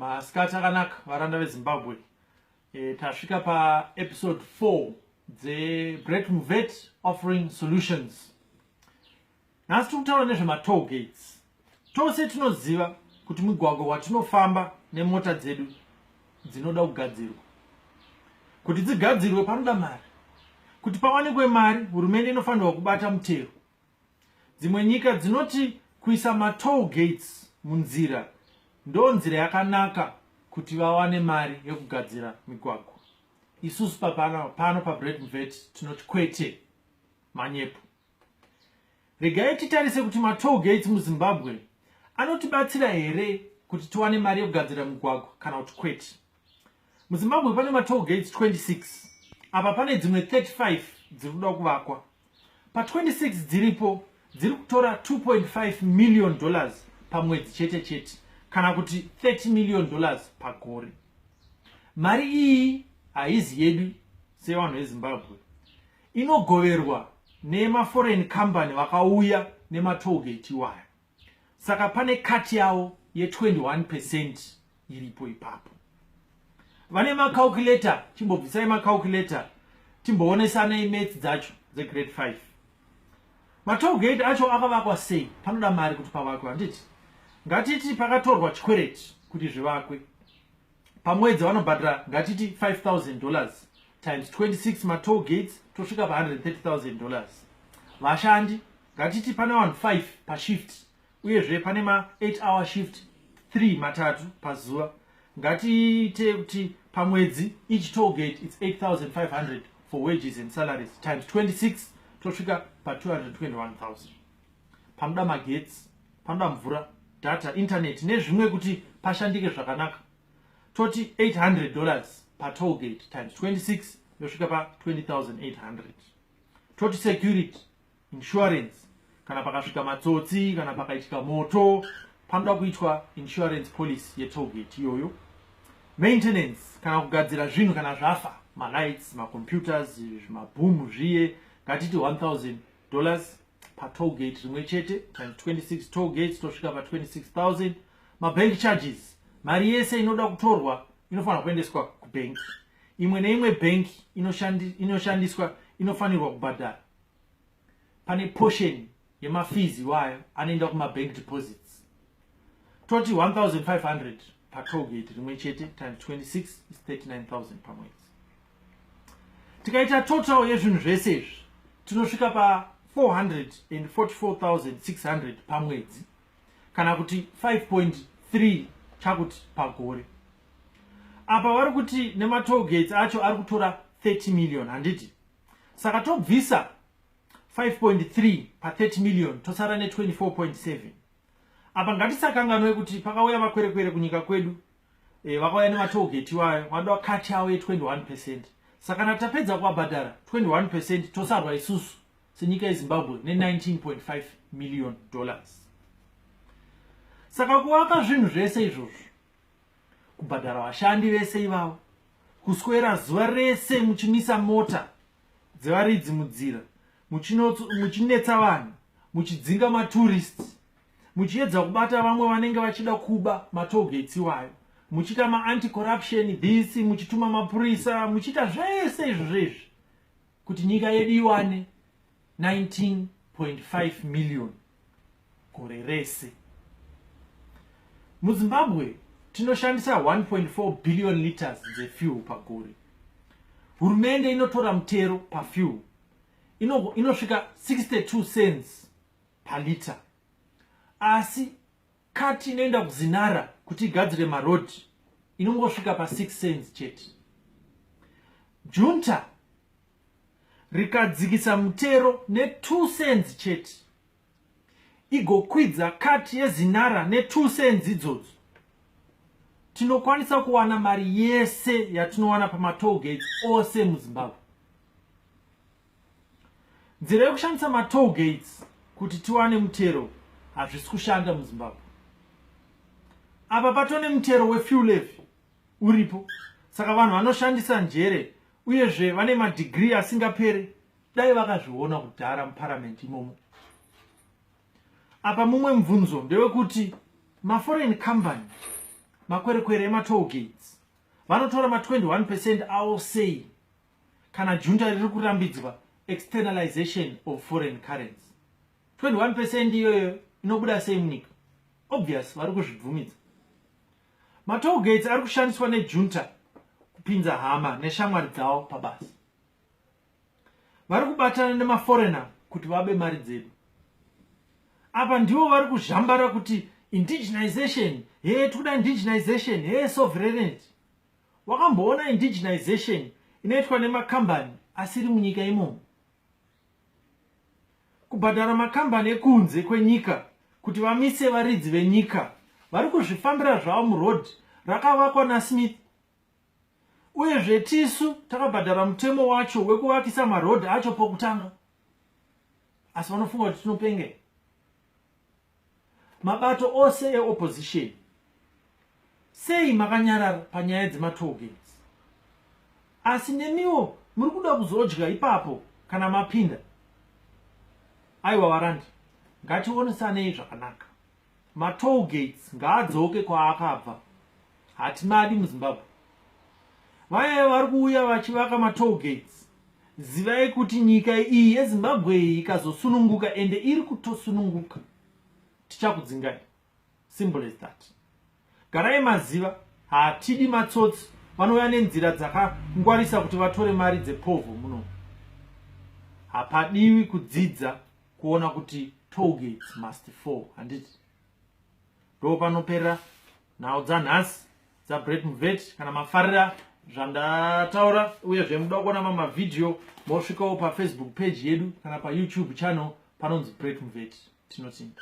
Masikati akanaka varanda veZimbabwe. Tasvika pa episode 4 the Brett offering solutions. Nhasi tikutaura nezvema Tollgates. Tose tinoziva kuti mugwagwa watinofamba nemota dzedu dzinoda kugadzirwa. Kuti dzigadzirwe panoda mari. Kuti pawanikwe mari, hurumende inofanirwa kubata mutero. Dzimwe nyika dzinoti kuisa ma Tollgates munzira ndo nzira yakanaka kuti vawane mari yekugadzira migwagwa. Isusu pano pa Brett tinoti kwete manyepo. Regai titarise kuti ma Tollgates muZimbabwe anotibatsira here kuti tiwane mari yekugadzira migwagwa kana kuti kwete. MuZimbabwe pane ma Tollgates 26. Apa pane dzimwe 35 dziri kuda kuvakwa. Pa 26 dziripo dziri kutora $2.5 million pamwedzi chete kana kuti $30 million pagore. Mari iyi haizi yedu sevanhu veZimbabwe. Inogoverwa nema foreign company vakauya nema Tollgate iwaya. Saka pane kati yavo ye 21% iripo ipapo. Vane ma calculator, chimbobvisai ma calculator, timboonesana imates dzacho ze grade 5. Ma Tollgate acho akavakwa sei? Panoda mari kuti pavakwe, handiti? Ngatiti pakatorwa chikwereti kuti zvivakwe. Pamwedzi vanobhadhara ngatiti $5,000 times 26 ma Tollgates tosvika pa $130,000. Vashandi ngatiti pane vanhu 5 pa shift, uyezve pane ma 8-hour shift 3 matatu pazuva. Ngatiite kuti pamwedzi each Tollgate it's $8,500 for wages and salaries times 26 tosvika pa $221,000. Panoda magetsi, panoda mvura, data, internet nezvimwe kuti pashandike zvakanaka. Toti $800 per Tollgate times 26 yosvika pa $20,800. Toti security, insurance, kana pakasvika matsotsi, kana pakaitika moto, panoda kuitwa insurance policy ye Tollgate iyoyo. Maintenance, kana kugadzira zvinhu kana zvafa, ma lights, ma computers, mabhumu zviye, ngatiti $1,000 per Tollgate rimwe chete times 26 Tollgates tosvika pa 26,000. Ma bank charges, mari yese inoda kutorwa inofanirwa kuendeswa kubank. Imwe neimwe bank inoshandiswa inofanirwa kubhadhara. Pane portion yema fees iwayo anoenda kuma bank deposits. Toti $1,500 per Tollgate rimwe chete times 26 is $39,000 per mwedzi. Tikaita total yezvinhu zvese izvi tinosvika pa $444,600 per mwedzi, kana kuti 5.3 chakuti pagore. Apa vari kuti nema Tollgates acho ari kutora 30 million, handiti? Saka tobvisa 5.3 pa 30 million tosara ne 24.7. Apa ngatisakanganwe kuti pakauya makwerekwere kunyika kwedu, vakauya nema Tollgate iwayo vada kati yavo ye 21%. Saka natapedza kuvabhadhara 21% tosarwa isusu senyika yeZimbabwe ne $19.5 million. Saka kuvaka zvinhu zvese izvozvo, kubhadhara vashandi vese ivavo, kuswera zuva rese muchimisa mota dzevaridzi mudzira, muchinetsa vanhu, muchidzinga matourists, muchiedza kubata vamwe vanenge vachida kuba ma Tollgates iwayo, muchita ma anti-corruption this, muchituma mapurisa, muchita zvese izvozvo kuti nyika yedu iwane $19.5 million gore rese. MuZimbabwe tinoshandisa 1.4 billion liters dzefuel pagore. Hurumende inotora mutero pafuel inosvika 62 cents per liter. Asi kati inoenda kuzinara kuti igadzire marodhi inongosvika pa 6 cents chete. Junta rikadzikisa mutero ne 2 cents chete, igokwidza kati yezinara ne 2 cents idzodzo, tinokwanisa kuwana mari yese yatinowana pama Tollgates ose muZimbabwe. Nzira yekushandisa ma Tollgates kuti tiwane mutero hazvisi kushanda muZimbabwe. Apa patone mutero wefuel levy uripo, saka vanhu vanoshandisa njere uyezve vane madegree asingapere dai vakazviona kudhara muparliament imomo. Apa mumwe mvunzo ndewekuti ma foreign company makwerekwere ema-tollgates vanotora ma-21% avo sei kana junta riri kurambidzwa externalization of foreign currency? 21% iyoyo inobuda sei munyika? Obvious vari kuzvibvumidza. Ma-tollgates ari kushandiswa nejunta kupinza hama neshamwari dzavo pabasa. Vari kubatana nemaforeigner kuti vabe mari dzedu. Apa ndivo vari kuzhambara kuti indigenization, toda indigenization, sovereignty. Wakamboona indigenization inoitwa nemakambani asiri munyika imomo. Kubhadhara makambani ekunze kwenyika kuti vamise varidzi venyika vari kuzvifambira zvavo murodhi rakavakwa naSmith. Uyezve tisu takabhadhara mutemo wacho wekuvakisa marodhi acho pokutanga. Asi vanofunga kuti tinopenge. Mabato ose eopposition, sei makanyarara panyaya dzema-tollgates? Asi nemiwo muri kuda kuzodya ipapo kana mapinda. Aiwa varandi, ngationesanei zvakanaka. Ma-tollgates ngaadzoke kwaakabva. Hatimadi muZimbabwe. Vaya vari kuuya vachivaka ma-tollgates, zivai kuti nyika iyi yeZimbabwe iyi ikazosununguka ende iri kutosununguka, tichakudzingai. Simple as that. Garai maziva, hatidi matsotsi vanouya nenzira dzakangwarisa kuti vatore mari dzepovho muno. Hapadiwi kudzidza kuona kuti tollgates must fall, handiti? Ndo panoperera nhau dzanhasi dzaBrett Mvet. Kana mafarira zvandataura uyezve muda kuona mamwe mavhidhiyo, mosvikawo paFacebook page yedu kana paYouTube channel panonzi Brett Mvet. Tinotenda.